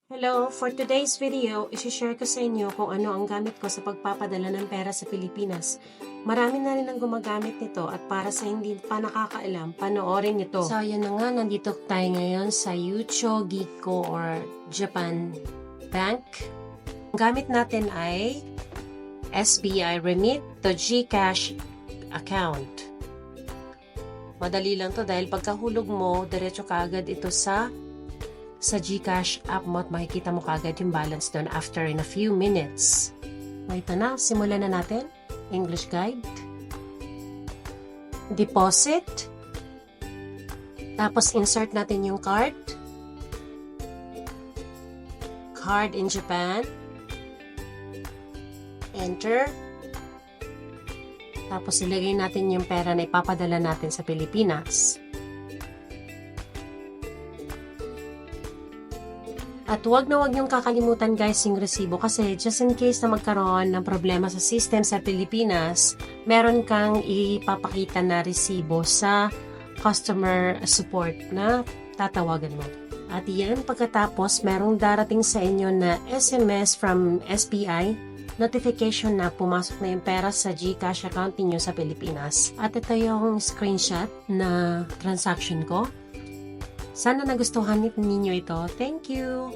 Hello! For today's video, isi-share ko sa inyo kung ano ang gamit ko sa pagpapadala ng pera sa Pilipinas. Marami na rin ang gumagamit nito at para sa hindi pa nakakaalam, panoorin nito. So, yun na nga, nandito tayo ngayon sa Yucho Gikko or Japan Bank. Ang gamit natin ay SBI Remit to GCash account. Madali lang to dahil pagkahulog mo, diretso kaagad ito sa GCash app mo at makikita mo kagad yung balance doon after in a few minutes. Ito na, simulan na natin. English guide. Deposit. Tapos insert natin yung card. Card in Japan. Enter. Tapos ilagay natin yung pera na ipapadala natin sa Pilipinas. At huwag niyong kakalimutan guys yung resibo kasi just in case na magkaroon ng problema sa system sa Pilipinas, meron kang ipapakita na resibo sa customer support na tatawagan mo. At yan, pagkatapos merong darating sa inyo na SMS from SBI, notification na pumasok na yung pera sa GCash account niyo sa Pilipinas. At ito yung screenshot na transaction ko. Sana nagustuhan ninyo ito. Thank you!